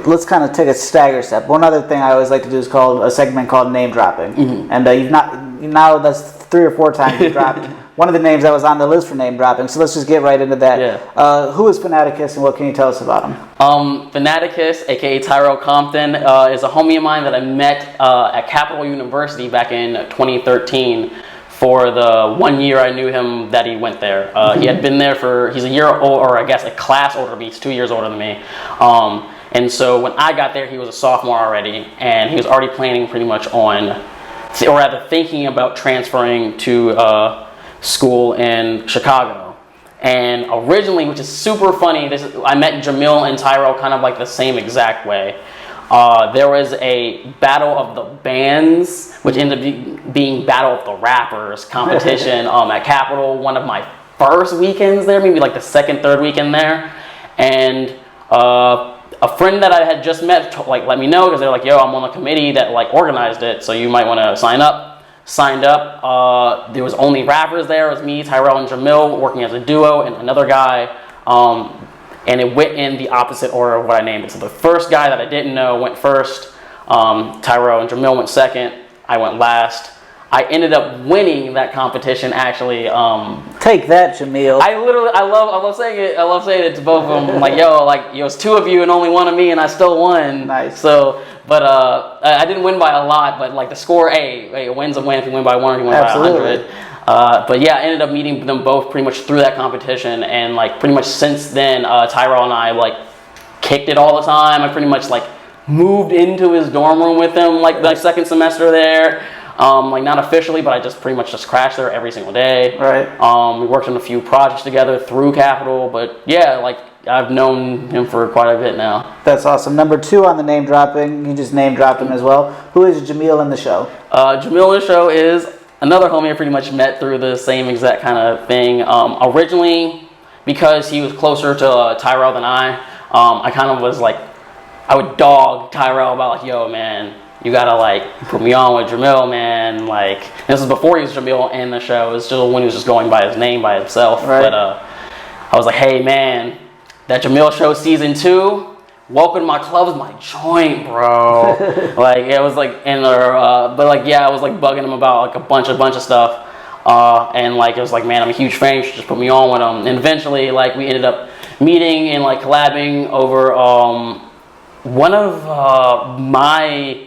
let's kind of take a stagger step. One other thing I always like to do is called a segment called name dropping. Mm-hmm. And now that's 3 or 4 times you dropped one of the names that was on the list for name dropping. So let's just get right into that. Yeah. Who is Fanaticus and what can you tell us about him? Fanaticus, aka Tyrell Compton, is a homie of mine that I met at Capital University back in 2013. For the 1 year I knew him that he went there. He had been there he's a year old, or I guess a class older than me. He's 2 years older than me. And so when I got there, he was a sophomore already, and he was already planning pretty much on, or rather thinking about transferring to school in Chicago. And originally, which is super funny, I met Jamil and Tyrell kind of like the same exact way. There was a Battle of the Bands, which ended up being Battle of the Rappers competition at Capitol. One of my first weekends there, maybe like the second, third weekend there. And a friend that I had just met let me know, because they're like, yo, I'm on the committee that organized it, so you might want to sign up. Signed up. There was only rappers there. It was me, Tyrell, and Jamil working as a duo, and another guy. And it went in the opposite order of what I named it. So the first guy that I didn't know went first. Tyrell and Jamil went second. I went last. I ended up winning that competition, actually. Take that, Jamil. I love saying it. I love saying it to both of them. It's 2 of you and only 1 of me, and I still won. Nice. So, but I didn't win by a lot. But the score, a win's a win. If you win by 1, or you win Absolutely. by 100. But yeah, I ended up meeting them both pretty much through that competition, and pretty much since then, Tyrell and I kicked it all the time. I pretty much moved into his dorm room with him the second semester there. Not officially, but I just pretty much just crashed there every single day. Right. We worked on a few projects together through Capital, but yeah, I've known him for quite a bit now. That's awesome. Number 2 on the name dropping, you just name dropped him as well. Who is Jamil in the show? Jamil in the show is another homie I pretty much met through the same exact kind of thing. Originally, because he was closer to Tyrell than I kind of was I would dog Tyrell about yo, man, you gotta put me on with Jamil, man. This is before he was Jamil in the show. It was still when he was just going by his name by himself. Right. But I was like, hey man, that Jamil show season 2, Welcome to My Club is my joint, bro. It was I was bugging him about a bunch of stuff. And it was man, I'm a huge fan, you should just put me on with him. And eventually we ended up meeting and collabing over one of my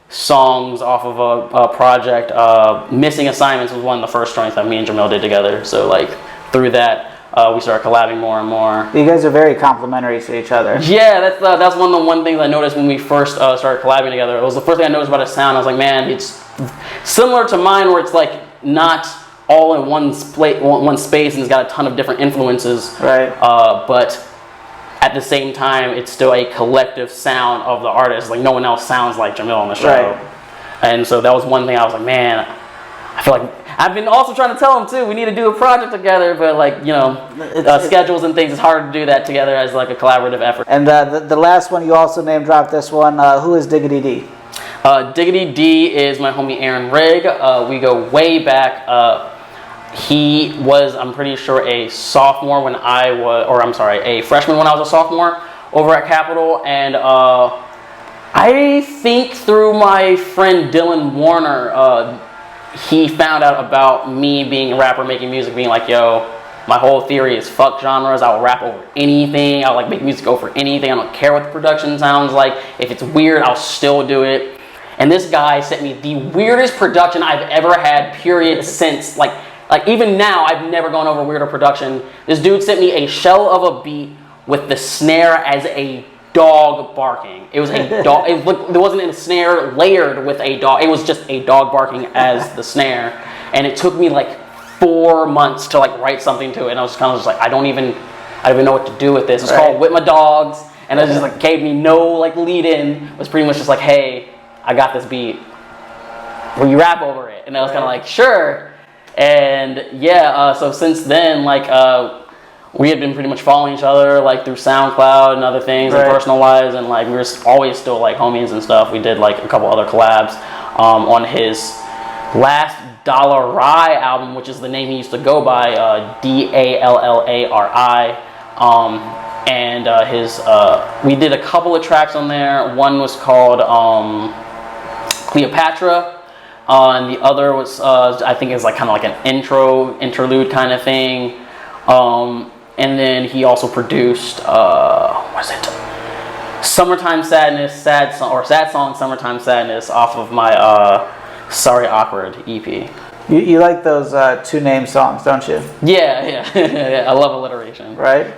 songs off of a project. Missing Assignments was one of the first joints that me and Jamil did together. So through that, we started collabing more and more. You guys are very complimentary to each other. Yeah, that's one of the things I noticed when we first started collabing together. It was the first thing I noticed about his sound. I was like, man, it's similar to mine, where it's not all in one space, and it's got a ton of different influences. Right. But at the same time, it's still a collective sound of the artist. No one else sounds like Jamil on the show. Right. And so that was one thing I was like, man, I feel like I've been also trying to tell him too, we need to do a project together, but schedules and things, it's hard to do that together as a collaborative effort. And the last one, you also name dropped this one. Who is Diggity D? Diggity D is my homie Aaron Rigg. We go way back. He was, I'm pretty sure, a sophomore when a freshman when I was a sophomore over at Capital. And I think through my friend Dylan Warner, he found out about me being a rapper, making music, being yo, my whole theory is fuck genres. I will rap over anything. I'll make music over anything. I don't care what the production sounds like. If it's weird, I'll still do it. And this guy sent me the weirdest production I've ever had, period, since even now, I've never gone over weirder production. This dude sent me a shell of a beat with the snare as a dog barking. It was a dog. There wasn't a snare layered with a dog. It was just a dog barking as the snare. And it took me 4 months to write something to it. And I was kind of just I don't even know what to do with this. It's called With My Dogs. And it just gave me no lead in. It was pretty much just hey, I got this beat. Will you rap over it? And I was kind of sure. And yeah, so since then, we had been pretty much following each other through SoundCloud and other things, and personal lives, and we were always still homies and stuff. We did a couple other collabs on his last Dollari album, which is the name he used to go by, Dallari. and we did a couple of tracks on there. One was called Cleopatra, and the other was I think it's like kind of like an interlude kind of thing. And then he also produced what is it? Summertime Sadness, Sad Song, Summertime Sadness off of my Sorry Awkward EP. You like those two name songs, don't you? Yeah. I love alliteration. Right?